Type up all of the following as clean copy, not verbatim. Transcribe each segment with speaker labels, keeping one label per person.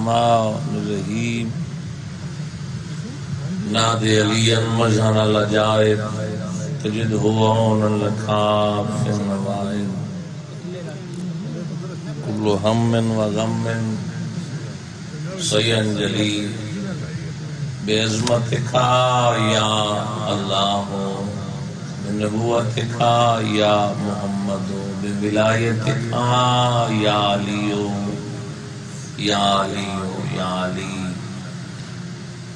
Speaker 1: الرحمن الرحیم نادی علی مجھن لجائے تجد ہون لکھاب فی النوائن کل ہم و غم سینجلی بعظمتک یا اللہ بنبوتک یا محمد بولایتک یا علی یا علی یا علی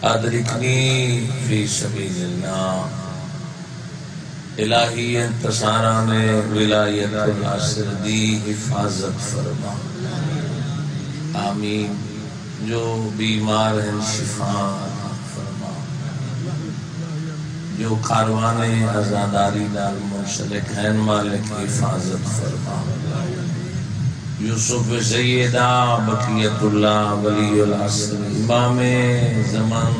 Speaker 1: ادرکنی فی سبیل اللہ الہی انتصارہ میں ولایت العصر دی حفاظت فرما آمین جو بیمار ہیں شفا فرما جو کاروان عزاداری نال منسلک ہیں مالک حفاظت فرما یوسف سیدہ بقیت اللہ ولی العصر امام زمان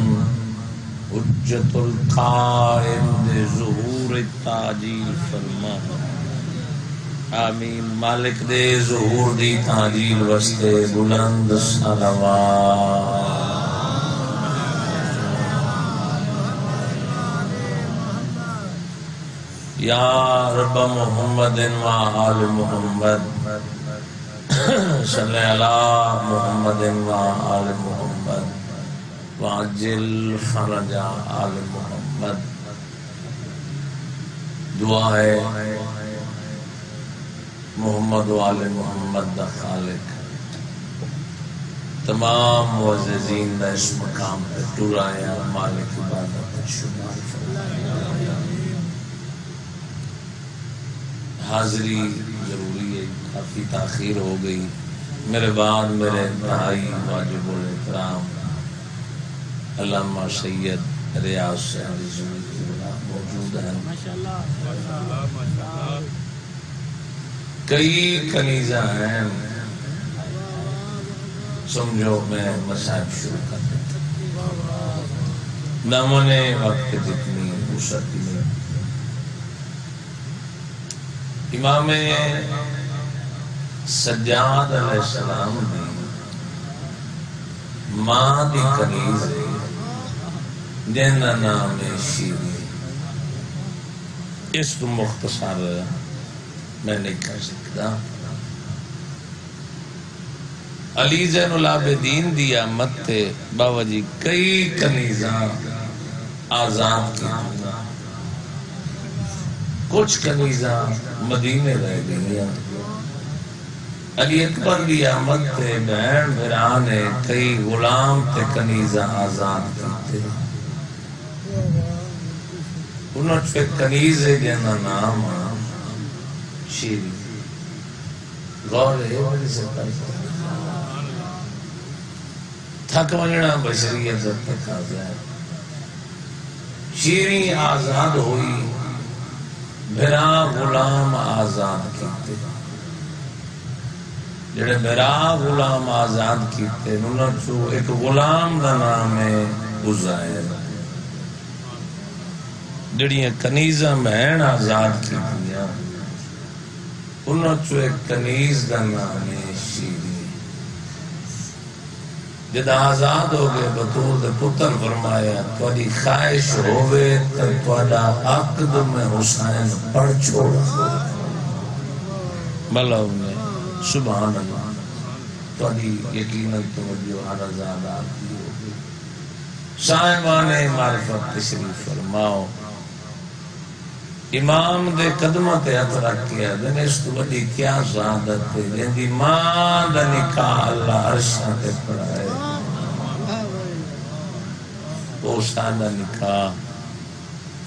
Speaker 1: حجت القائم دے ظہور تاجیل فرما آمین مالک دے ظہور دی تاجیل وستے بلند صلوات یا رب محمد و آل محمد صلی اللہ محمد و آل محمد وعجل فرج آل محمد دعا ہے محمد و آل محمد دا خالق تمام معززین دا اس مقام پہ ٹورایا مالک عبادت شمار فرمایا حاضری ضروری ہے کافی تاخیر ہو گئی میرے بعد میرے بھائی واجب الاحترام علامہ سید ریاض صاحب موجود ہیں کئی کنیزہ ہیں سمجھو میں مسائب شروع کر دیتا نامنے وقت جتنی وسعت میں امام سجاد علیہ السلام دی ماں دی کنیز جنہ نام شیری اس تو مختصر میں نہیں کر سکتا علی زین العابدین دی آمد تے بابا جی کئی کنیزاں آزاد کی کچھ کنیزاں مدینے رہ گئی علی اکبر دی آمد تے بہن بھرانے کئی غلام تے کنیزاں آزاد کرتے انہوں نے کنیز جنہ نام شیری غور ہے بڑی سے تھک ونجنا بشریت جب تک آ جائے شیری آزاد ہوئی بھرا غلام آزاد کیتے جڑے بھرا غلام آزاد کیتے انہوں چو ایک غلام دا نام ہے عزائر جڑیاں کنیزاں بہن آزاد کیتیاں انہوں چو ایک کنیز دا نام ہے شیری جد آزاد ہو گئے بطور دے پتر فرمایا تواڈی خواہش ہوئے تو تواڈا حق میں حسین پڑھ چھوڑا بلا انہیں سبحان اللہ تواڈی یقیناً توجہ ہر آزاد آتی ہوگی صاحبان معرفت تشریف فرماؤ امام دے قدمہ تے ہاتھ رکھ کے دن اس تو بڑی کیا سعادت ہے جندی ماں دا نکاح اللہ عرشاں تے پڑھائے وہ سادہ نکاح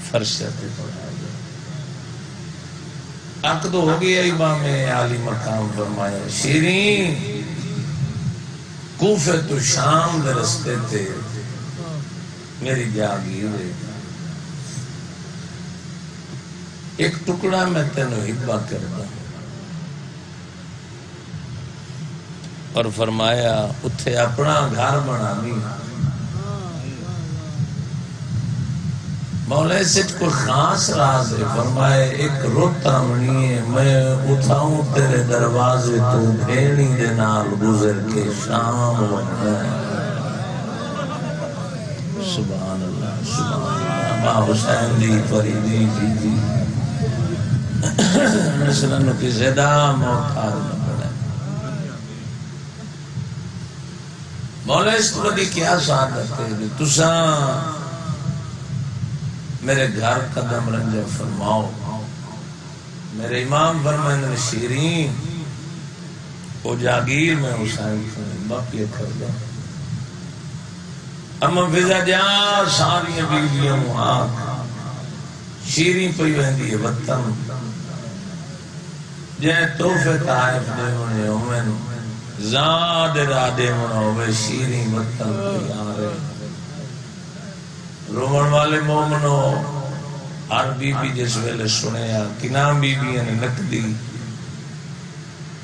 Speaker 1: فرشہ تے پڑھائے عقد ہو گیا امام عالی مقام فرمایا شیرین کوفہ تو شام دے رستے تے میری جاگیر ہے ایک ٹکڑا میں تینوں ہبہ کردا اور فرمایا اتھے اپنا گھر بنانی مولا سے کوئی خاص راز ہے فرمائے ایک روتا منی ہے میں اٹھاؤں تیرے دروازے تو بھیڑی دے نال گزر کے شام ہونا ہے حسین دی فریدی جی نسلن کی زدہ موتار نہ مولا اس کو دی کیا سعادت ہے تساں میرے گھر قدم رنجہ فرماؤ میرے امام فرمائن شیرین او جاگیر میں حسین باقی کر دیں اما فضا جا ساری بیویوں آنکھ شیرین پہ وہندی ہے وطن جائے توفے طائف دے ہونے ہومن زاد ارادے ہونا ہوئے شیرین وطن پہ آرے رومن والے مومنو ہر بی بی جس ویلے سنیا کنام بی بی نے نقدی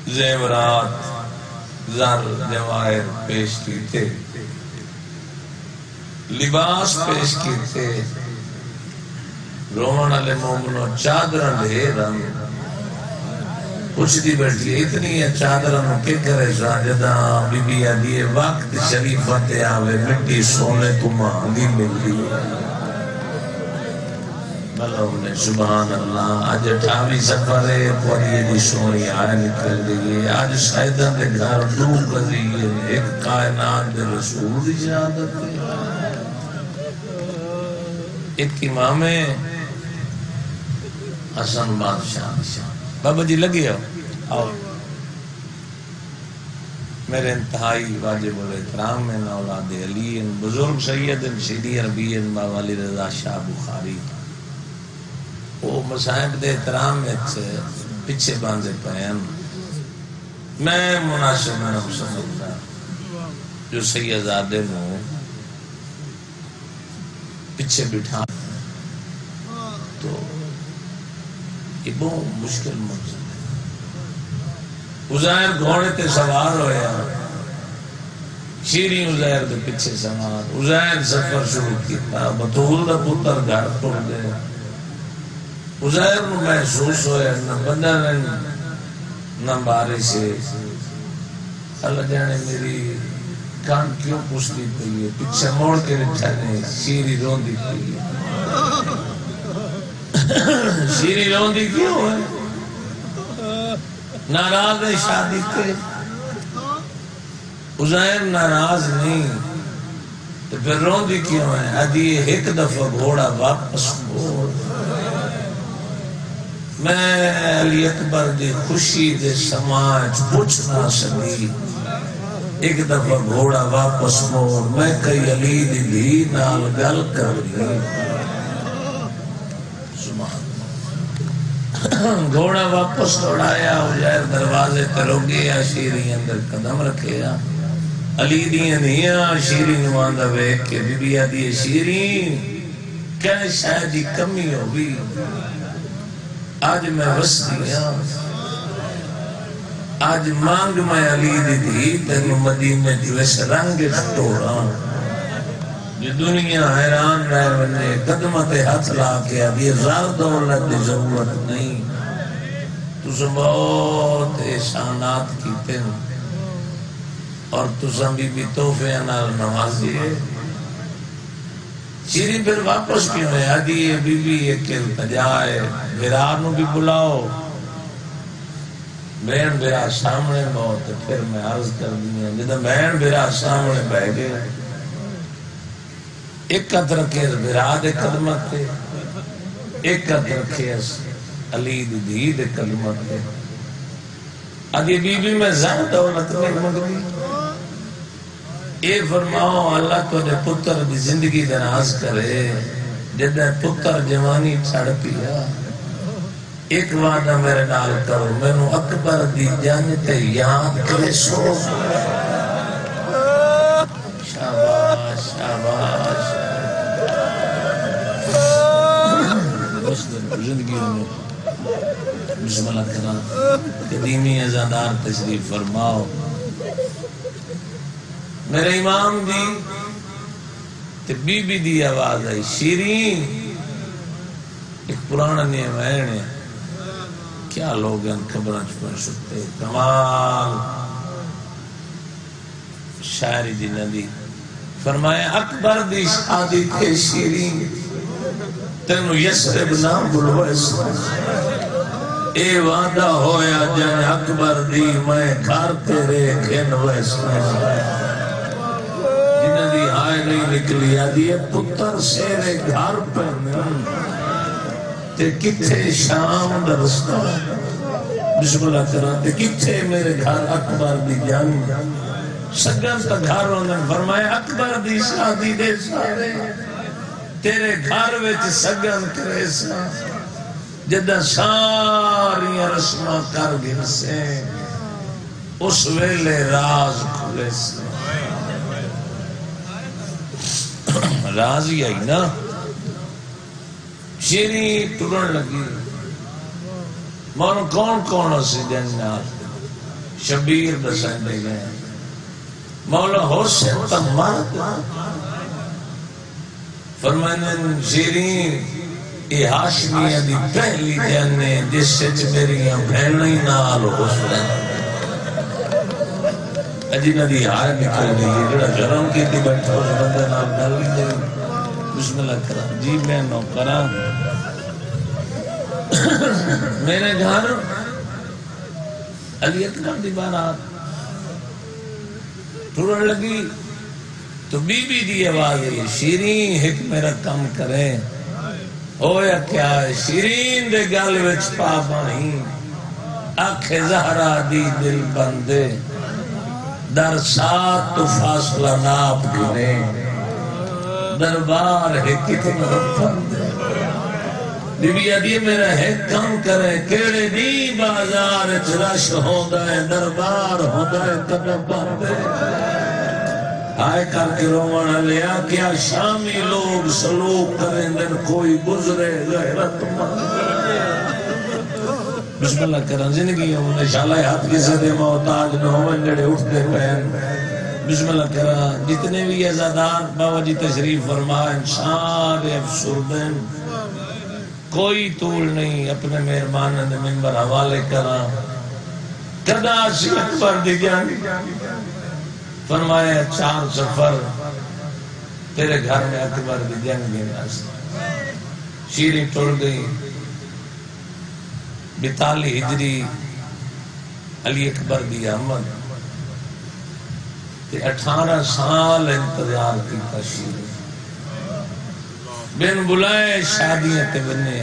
Speaker 1: زیورات زر جواہر پیش کی تھے لباس پیش کی تھے رومن والے مومنو چادرہ لے رنگ پوچھتی بیٹھی اتنی ہے چادرہ کے کرے ساجدہ بی بی آدھی وقت شریفت آوے مٹی سونے کو مانگی ملی ملو نے سبحان اللہ آج 28 سفر ہے پوری دی سونی آئے نکل گئی آج سائدہ دے گھر ڈوب گئی ہے ایک کائنات دے رسول دی شہادت ہے ایک امام حسن بادشاہ بابا جی لگے آؤ میرے انتہائی واجب الاحترام میں اولاد علی بزرگ سید سیدی عربی بابا علی رضا شاہ بخاری وہ مصاحب دے احترام میں پیچھے باندھے پہن میں مناسب نہ سمجھتا جو سیدزادے میں پیچھے بٹھا تو یہ بہت مشکل منظر ہے عزیر گھوڑے تے سوار ہویا شیرین عزیر دے پیچھے سوار عزیر سفر شروع کیتا بطول دا پتر گھر توڑ دے عزیر نو محسوس ہویا نہ بندہ نہ بارش سے اللہ جانے میری کان کیوں پوچھتی پئی ہے پیچھے موڑ کے رکھنے شیری روندی پئی ہے شیری روندی کیوں ہے ناراض ہے شادی کے عزیر ناراض نہیں تو پھر روندی کیوں ہے ادھی ایک دفعہ گھوڑا واپس موڑ میں علی اکبر دی خوشی دے سماج پوچھ نہ سکی ایک دفعہ گھوڑا واپس موڑ میں کئی علی دی بھی نال گل کر لی گھوڑا واپس دوڑایا عزیر دروازے تے روگیا شیرین اندر قدم رکھیا علی دیاں نیاں شیرین نواندا ویکھ کے بی بی آدھی شیرین کہنے شاید جی کمی ہوگی آج میں وسطی ہوں آج مانگ میں علی دی تھی تینو مدینے جو اس رنگ توڑا جو دنیا حیران رہے ونے قدمت ہاتھ لا کے اب یہ زار دولت دی ضرورت نہیں تُسے بہت احسانات کیتے ہیں اور تُسے بھی توفے انال نوازی ہے شیرین پھر واپس کیوں ہے آدھی بی بی ایک التجائے بیرانو بھی بلاؤ بین بیرا سامنے موت پھر میں عرض کر دیا جدہ بین بیرا سامنے بہ گئے ایک قد رکھے بیرا دے قدمت تے ایک قد رکھے علی دی دے قدمت تے آدھی بی بی میں زیادہ دولت نہیں مگلی اے فرماؤ اللہ تو دے پتر دی زندگی دراز کرے جدہ پتر جوانی چھڑ پیا ایک وعدہ میرے نال کرو میں نو اکبر دی جانتے یاد کرے سو شاباش شاباش زندگی میں بسم اللہ کرنا قدیمی ازادار تشریف فرماؤ میرے امام دی تے بی بی دی آواز آئی شیرین ایک پرانا نیم ہے کیا لوگ ہیں خبریں چھپن سکتے کمال شاعری دی ندی فرمایا اکبر دی شادی تے شیرین تینو یسرب نہ بلویس اے وعدہ ہویا جائے اکبر دی میں گھر تیرے کھن ویسا جنہ دی آئے نہیں نکلی آدھی ہے پتر سیرے گھر پہ نہیں تے کتھے شام درستا بسم اللہ کراتے کتھے میرے گھر اکبر دی جان سگن تا گھر ہونے فرمایا اکبر دی شادی دے سارے تیرے گھر وچ سگن کرے سا جدہ ساری رسمہ کر گن سے اس ویلے راز کھلے سے راز ہی آئی نا شیری ٹرن لگی مانو کون کون اسی جنات شبیر دسائیں دے گئے مولا حسین تمہارت فرمائنن شیرین یہ ہاشمیہ دی پہلی جانے جس سے میریاں بہنیں نال حسین اجینہ دی ہار نکل گئی جڑا جرم کی تھی بیٹھا اس بندے نال ڈل گئی بسم اللہ کرا جی میں نو کرا میرے گھر علی اکبر دی بارات ٹورن لگی تو بی بی دی آواز ہے شیرین ایک میرا کم کریں ہویا کیا ہے شیرین دے گل وچ پا بانی آنکھ زہرا دی دل بندے در ساتھ تو فاصلہ ناپ گنے دربار ہے کتنا بندے بی بی آدھی میرا ہے کم کرے کیڑے دی بازار چرش ہوندہ ہے دربار ہوندہ ہے کتنا بندے آئے کر کے روانہ لیا کیا شامی لوگ سلوک کریں دن کوئی گزرے غیرت مند بسم اللہ کرن زندگی ہوں انشاءاللہ ہاتھ کی صدے محتاج نہ ہوں جڑے اٹھتے پہن بسم اللہ کرن جتنے بھی عزادار بابا جی تشریف فرما انسان افسردن کوئی طول نہیں اپنے مہربان نے منبر حوالے کرا کدا سی اکبر دی جانی فرمایا 4 سفر تیرے گھر میں اکبر دی جنگ دینا شیری ٹوڑ گئی 42 ہجری علی اکبر دی احمد 18 سال انتظار کی تشیری بن بلائے شادیاں تے بننے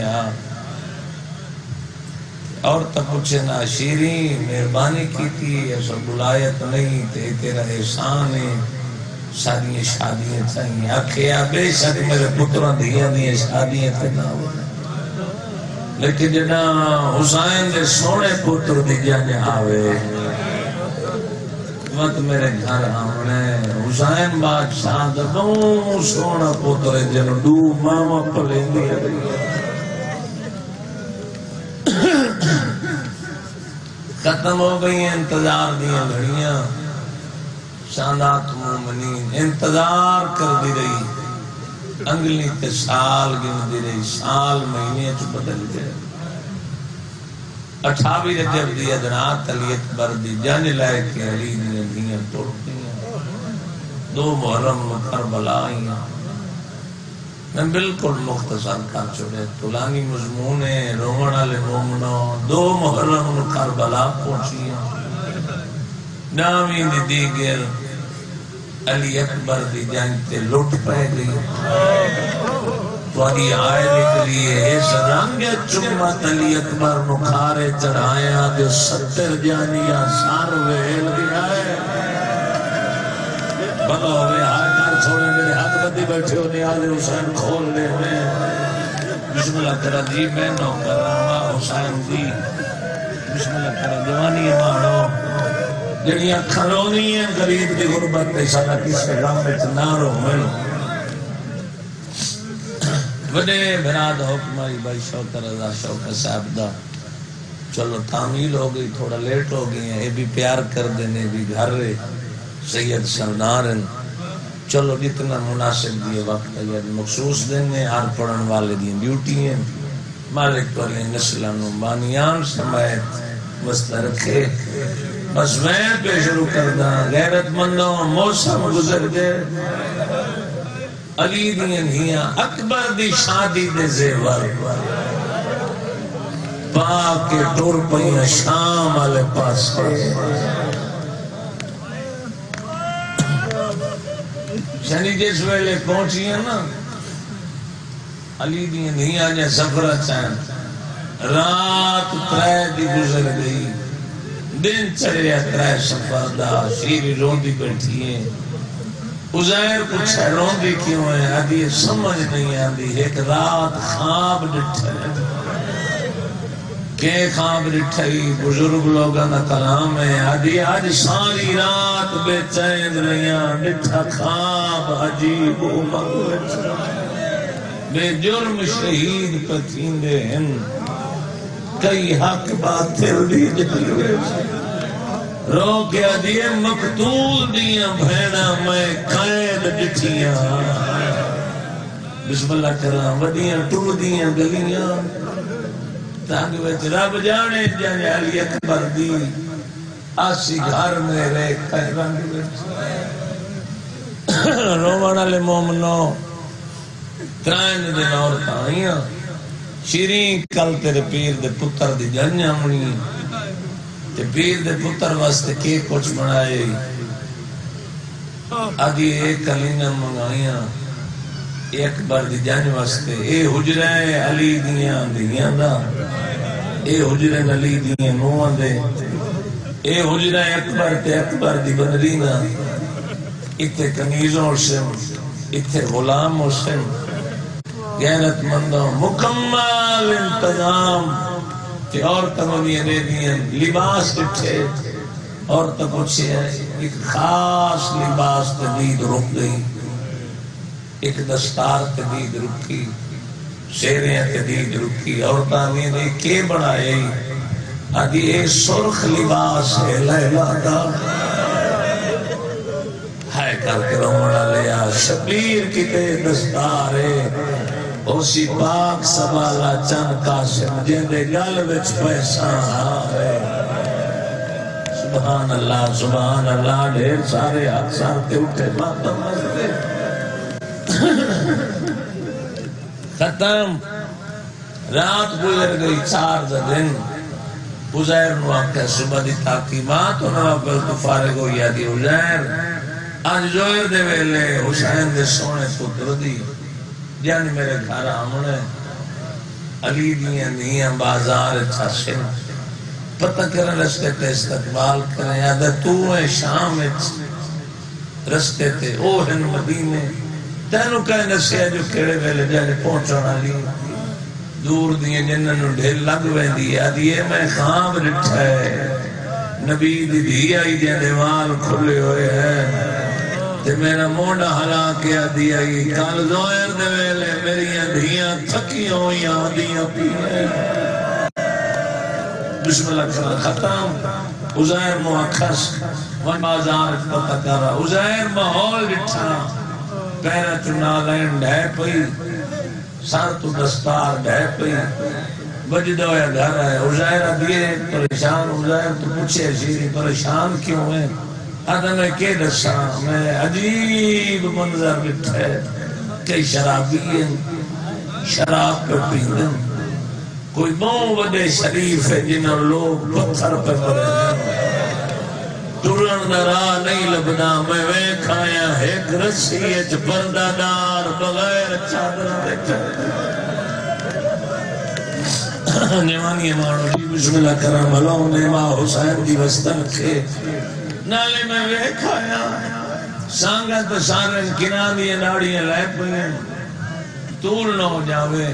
Speaker 1: اور تب پوچھے نا شیرین مہربانی کی تھی ایسا بلایت نہیں تے تیرا احسان ہے ساری شادیاں چاہیے آکھیا بے شک میرے پتران دیا دیا شادیاں تے نہ ہو لیکن جنا حسین دے سونے پتر دی جانے آوے وقت میرے گھر آمنے حسین بادشاہ دا بہت سونا پتر جنو دو ماما پلیں دیا ختم ہو گئی انتظار دیا گھڑیاں سادات مومنین انتظار کر دی رہی انگلی تے سال گن دی رہی سال مہینے چو بدل گئے 28 رجب دی ادنات علی اکبر دی جان لائے کے علی نے دیاں توڑ دیا 2 محرم کربلا آئیاں میں بالکل مختصر کر چھوڑے طولانی مضمون ہے رومن علی مومنوں 2 محرم کربلا پہنچیاں نامی دی دیگر علی اکبر دی جنگ تے لٹ پہ گئی وہی آئے نکلیے اس رنگ چمت علی اکبر نکھارے چڑھایا جو 70 جانیاں سار ویل گیا ہے بلا ہوئے ہائے کر چھوڑے میرے ہاتھ بدی بیٹھے ہونے آلے حسین کھول لے میں بسم اللہ کرا جی میں نو کر رہا حسین دی بسم اللہ کرا جوانی مانو جنیاں کھلونی ہیں غریب دی غربت نے سارا کسی غم میں نارو ملو بڑے بھراد حکمائی بھائی شوکر رضا شوکر صاحب دا چلو تعمیل ہو گئی تھوڑا لیٹ ہو گئی ہیں یہ بھی پیار کر دینے بھی گھر رہے سید سردارن چلو جتنا مناسب دیئے وقت ہے مخصوص دینے ہر پڑھن والے دیں ڈیوٹی ہیں مالک پر نسلانوں بانیان سمایت وسط رکھے بس میں پہ شروع کردہ غیرت مندوں موسم گزر گئے علی دیاں دھیاں اکبر دی شادی دے زیور پا کے ٹر پئیاں شام والے پاسے شنی جس ویلے پہنچیاں نا علی دیاں دھیاں جا سفر چاہن رات ترے دی گزر گئی دن چڑھیا ترے سفر دا شیری روندی بیٹھی ہیں عزیر پوچھا روندی کیوں ہے آدھی سمجھ نہیں آدھی ایک رات خواب ڈٹھا کہ خواب ڈٹھائی بزرگ لوگاں دا کلام ہے آدھی آج ساری رات بے چین رہیاں ڈٹھا خواب عجیب و مغوچ بے جرم شہید پتیندے ہیں کئی حق باطل دی جلوے رو کے دیئے مقتول دیاں بھیڑا میں قید ڈٹھیاں بسم اللہ کرام ودیاں ٹر دیاں گلیاں تانگ وچ رب جانے جانے علی اکبر دی آسی گھر میں رہ کئی رنگ وچ رومن علی مومنو ترائن دن عورتاں آئیاں شیرین کل تیرے پیر دے پتر دی جنیاں منی تے پیر دے پتر واسطے کی کچھ بنائے آدھی ایک کلینہ منگائیاں ایک بار دی جان واسطے اے حجرہ علی دیاں دیاں دا اے حجرہ علی دیاں نوان دے اے حجرہ اکبر دی بندرینا اتھے کنیزوں حسن اتھے غلام حسن غیرت مندوں مکمل انتظام کہ عورتوں میں دے دیاں لباس اٹھے عورتوں کو ایک خاص لباس تدید رک گئی ایک دستار تدید رکھی شیریں تدید رکھی عورتوں میں دے کے بڑھائے آدھی ایک سرخ لباس ہے لیلا دا ہے کر کے رومڑا لیا شبیر کی تے دستار ہے اسی پاک سوالا چند قاسم جندے گل وچ پیسہ آئے سبحان اللہ ڈھیر سارے اکثر تے اٹھے ماتم مزدے ختم رات گزر گئی 4 دن عزیر نو آکھے صبح دی تاقیمات انہوں نے تو فارغ ہوئی آدھی عزیر آج زہر دے ویلے حسین دے سونے پتر دی جان میرے گھر آمنے علی دیاں دیاں بازار چھاسے پتہ کریں رستے تے استقبال کریں یادہ تو ہے شام رستے تے او ہیں مدینے تینو کہیں نسیہ جو کیڑے ویلے جانے پہنچونا لی دور دیاں جننوں ڈھیل لگ ویندی آدھی ہے میں خواب رٹھا ہے نبی دی دھی آئی جانے دیوال کھلے ہوئے ہیں تے میرا موڑا حلا کیا دیا ہی کال زوئر دے ویلے میریاں دھیاں تھکیاں ہویاں دیاں پیئے بسم اللہ کرا ختم عزیر مواخص وان بازار پتہ کرا عزیر ماحول لٹھا پیرہ چنالین ڈھے پئی سار تو دستار ڈھے پئی بجدہ ہویا گھر ہے عزیر دیئے پریشان عزیر تو پوچھے شیری پریشان کیوں ہے آدھا میں کہ دسا میں عجیب منظر بٹھے کئی شرابی ہیں شراب پہ پیندن کوئی بہت بڑے شریف ہے جنہوں لوگ پتھر پہ پڑے ٹرن درا نہیں لبنا میں کھایا ایک رسی اچ بندہ دار بغیر چادر دیکھا نیوانی مانو جی بسم اللہ کرم اللہ نیما حسین دی وستن کے نالے میں ویکھ آیا سانگا تو سارن کنان دیئے ناڑیاں لائے پہنے طول نہ ہو جاوے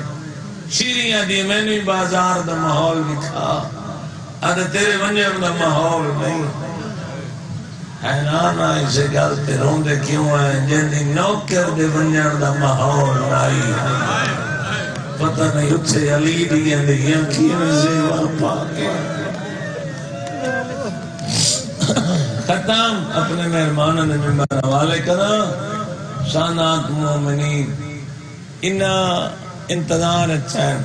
Speaker 1: شیریاں دی میں نے بازار دا محول دکھا آدھے تیرے ونجر دا محول نہیں حیران آئی سے گلتے روندے کیوں آئے جنہی نوکر دے ونجر دا محول آئی پتہ نہیں اتھے علی دیئے دیئے کیوں زیور پاکے ختم اپنے مہرمانوں نے ممبر حوالے کرا شانات مومنین انہا انتظار اچھا ہے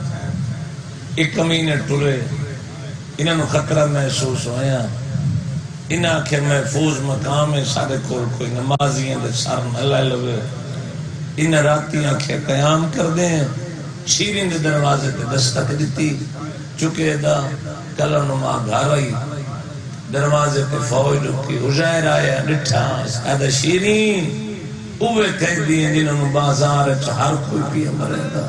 Speaker 1: ایک کمینے ٹرے انہوں خطرہ محسوس ہویا انہا کہ محفوظ مقام ہے سارے کول کوئی نمازی ہیں دے سار نہ لائے لگے ان راتی آنکھیں قیام کر دیں شیرین دے دروازے تے دستک دیتی چکے دا کلنما گھر آئی دروازے تے فوج کی حجیر آیا نٹھا سادہ شیرین اوے کہہ دیئے جنہوں بازار ہر کوئی پیا مرے دا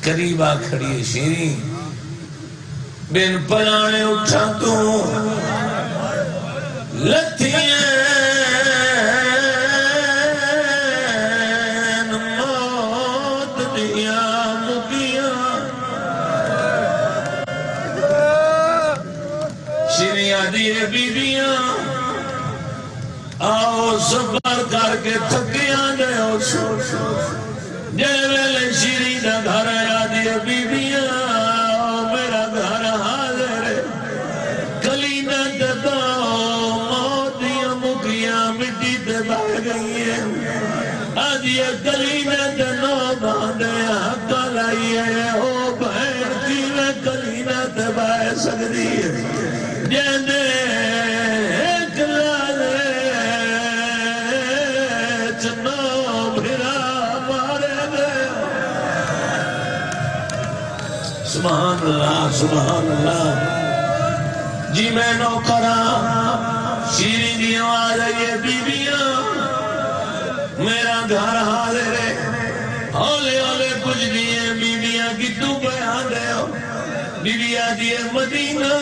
Speaker 1: قریبا کھڑی ہے شیرین بن پلانے اٹھا تو لتھیں موت دیا مکیاں شیریاں دیئے بیبیاں آؤ سفر کر کے تھکیاں گئے ہو جے ویلے شیری دا گھر آیا دیئے بیبیاں آؤ میرا گھر حاضر ہے کلینہ دتا موت دیا مکیاں مٹی تے بہ گئی ہیں آج یہ کلینہ دنو باندھے حق لائی ہے او بہن کی میں کلینہ تے بہ سکتی ہے جیندے سبحان اللہ سبحان اللہ جی میں نوکرا شیرین دی آواز ہے بیبیاں میرا گھر حاضر ہے ہولے ہولے کچھ دیئے بیبیاں کی تو بیان دے ہو بیبیاں دیئے مدینہ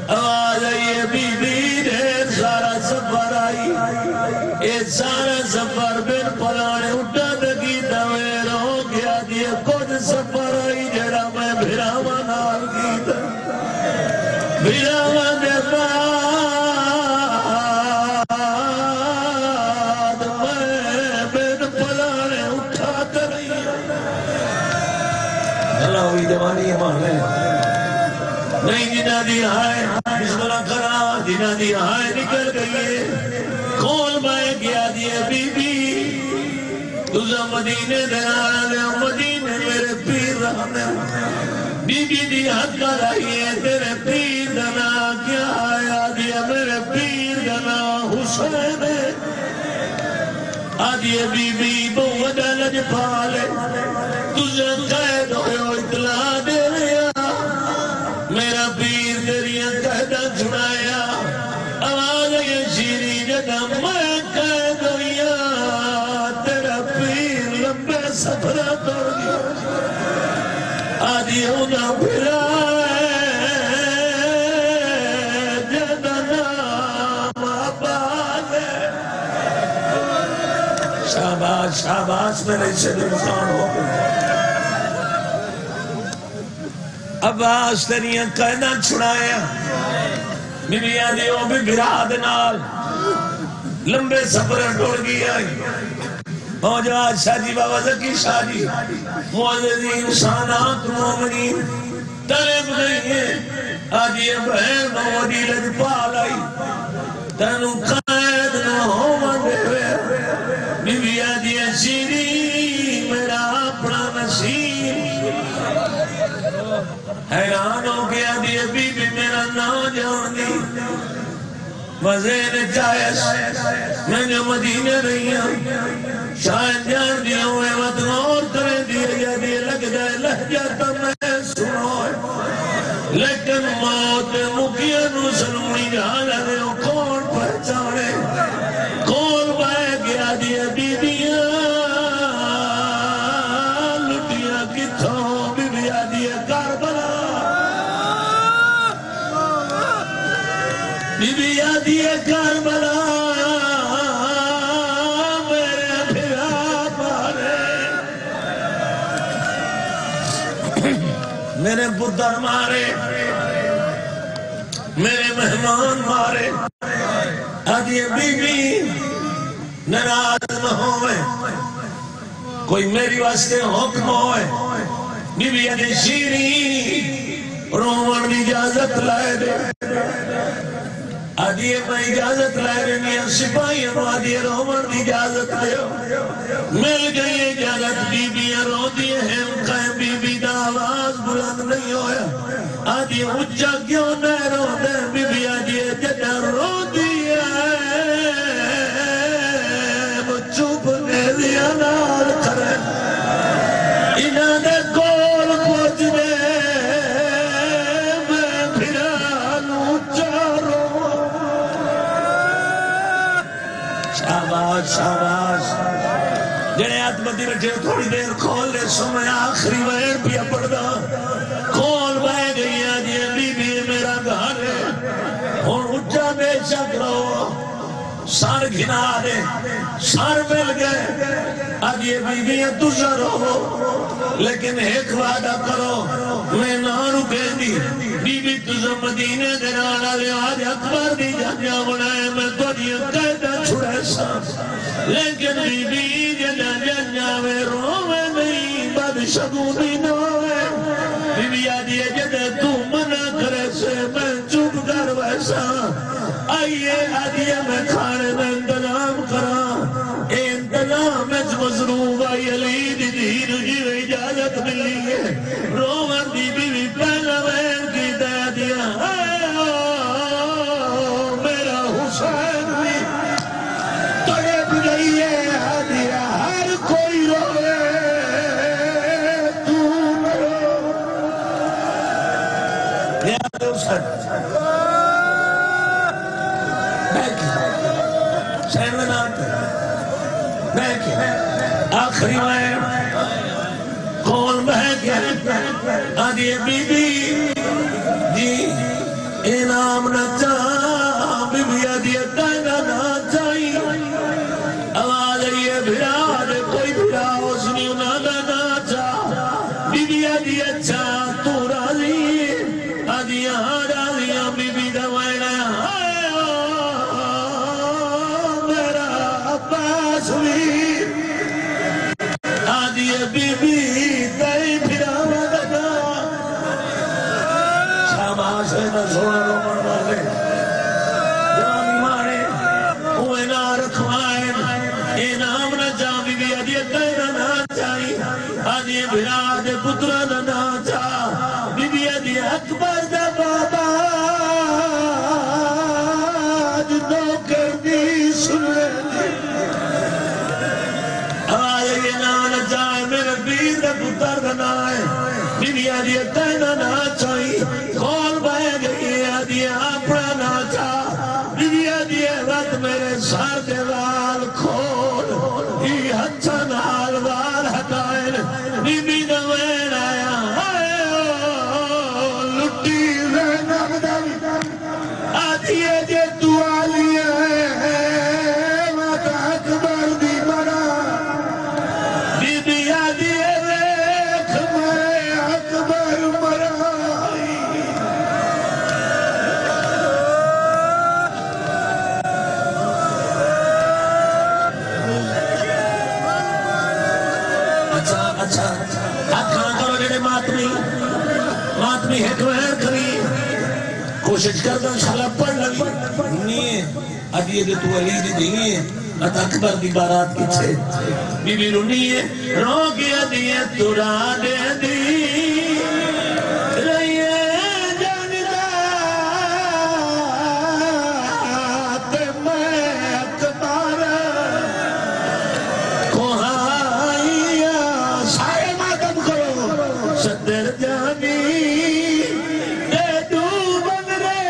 Speaker 1: آواز ہے بیبی ڈھیر سارا سفر آئی اے سارا سفر بن پلانے اٹھا دکی دویر ہو گیا دیئے کچھ سفر آئی جڑا میں بھراوہ نال گیتا بھراوہ دے بعد میں بن پلانے اٹھا کری اللہ ہوئی دوانی ہمارے نہیں جنہ دی آئے بسم اللہ کرا جنہ دی آئے نکل گئی کھول بائے گیا دیئے بی بی تُزا مدینے دینا لے مدینے میرے پیر رہنے بی بی دی حد کا رہی ہے تیرے پیر دنا کیا آیا دیا میرے پیر دنا حسین آدھیے بی بی بہت لج پالے تُزا قید ہوئے اطلاع دے لیا میرا پیر تیریاں قیدہ چھڑایا آواز یہ شیری جگہ میں قید ہویا تیرا پیر لمبے سفرہ توڑ گیا آدھی ہونا پھرا جدہ نام آباد شاباش شاباش میرے سے انسان ہو گئے عباس تیریاں قیدہ چھڑایا بی بی آدھی او بھی براد نال لمبے سفر ڈوڑ گیا موجود شاہ جی بابا زکی شاہ جی معززی انسانات مومنین طلب گئی ہیں آدھی بہن مومنی لج پال آئی تنو قید نہ ہو مندے ہوئے بی بی آدھی شیری میرا اپنا نصیب حیران ہو گیا دیئے بی بی میرا نام جان دی مزین چاہیس میں جو مدینہ رہی ہوں شاید جان دیا ہوئے وطن اور کرے دیئے یا دیئے لگ جائے لہجہ تو میں سنو لیکن موت مکیہ نو سنونی جانا دے ہو کون پہچانے کون بائے گیا دیئے بی بیاں لٹیاں کتھوں بی بی آدیئے کربلا بی بی آدیئے کربلا میرے بھرا مارے میرے بدر مارے میرے مہمان مارے آدیئے بی بی نراز نہ ہوئے کوئی میری واسطے حکم ہوئے بی بی آدھی شیری رومن بھی اجازت لائے دے آدھی میں اجازت لائے دے میاں سپاہی انو آدھی رومن بھی اجازت لائے مل گئی اجازت بی بی رو دیئے ہیں قائم بی بی دا آواز بلند نہیں ہویا آدھی اچھا کیوں نہ رو دے بی بی آدھی جدہ رو دیئے انہاں دے کول پہنچ دے میں پھرانو چاروں شاباش شاباش جنہیں آتمتی رکھے تھوڑی دیر کھول لے سو میں آخری ویر پیا پڑھ دا کھول بہ گئی آجی بی بی میرا گھر ہے اور اچھا بے شک رہو سار گھنا دے سار مل گئے آج یہ بی بی تجھا رہو لیکن ایک وعدہ کرو میں نہ رکے دی بی بی تجھا مدینے دے نالا لے آج اکبر دی جانیا بنائے میں تو جی قیدہ چھڑے سا لیکن بی بی جانیا میں روے نہیں بد شگونی نوے بی بی آجی جدے تو منع کرے سے میں چپ کر ویسا آئیے آجی میں کھانے میں انتظام کرا اے انتظام میں مضروب آئی علی دی دین جی اجازت ملی ہے رومن دی بی پہلا وین کی دیا دیا میرا حسین بھی تڑپ گئی ہے آدیا ہر کوئی روے تو مرو یاد حسین آخری میں کون بہ گیا آدھی بی بی جی انعام نہ چاہ بی بی آدھی تینا نہ چاہی آواز یہ بھرا دے کوئی بھرا اس نے انہاں نہ چاہ بی بی آدھی اچھا تو راضی آدھی یہاں راضی بی بی دوائنا میرا عباس بھی بی بی تائی پھرا مددہ شاباش ہے نہ سونا رومن والے جوانی مارے ہوئے نہ رکھوائے انعام نہ چاہ بی بی عدیت نہ نہ چاہی عدیت بھرا دے پترہ نہ چاہ بی بی عدیت اکبر دا بابا جنو کر دی سنے آئے یہ نہ چاہے میرے بیر دا پتر بنائے بی بی عدیت تینا نہ چاہی کھول بائے گئی عدیت اپنا نہ چاہ بی بی عدیت وقت میرے سار کے وال کھول ہی ہچھا نال وال ہٹائے بی بی دوین آیا لٹی زینب دم عدیت جے دعالی ہے وقت اکبر دی بنا بی بی عدیت دیکھ میں اکبر مرائی اچھا ہاتھ کرو جڑے ماتمی حکمہر کری کوشش کردہ انشاءاللہ پڑھ لگی نہیں ہے عدیت تو علی دی نہیں ہے اکبر دی بارات کی چھے بی بی رونی ہے رو گیا عدیت تو را دے دی رہیے جاندا تے میں اکبر کوہائیا سائے ماتم کرو صدر جانی دے دو بندرے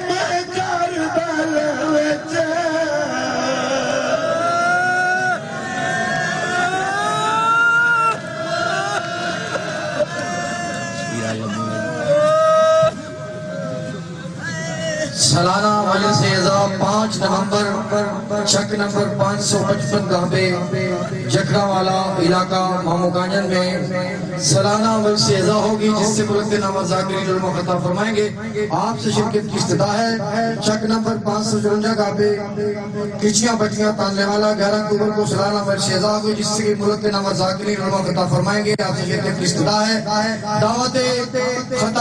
Speaker 1: میں کربل وچ
Speaker 2: سالانہ مجلس اعزا 5 نومبر شک نمبر 555 گہبے جکڑا والا علاقہ مامو کانجن میں سالانہ مجلس اعزا ہوگی جس سے ملک نامہ ذاکری علم خطاب فرمائیں گے آپ سے شرکت کی استدعا ہے شک نمبر 554 گہبے کچیاں بچیاں تاننے والا 11 اکتوبر کو سالانہ مجلس اعزا ہوگی جس سے ملک نامہ ذاکری علم خطاب فرمائیں گے آپ سے شرکت کی استدعا ہے دعوت خطاب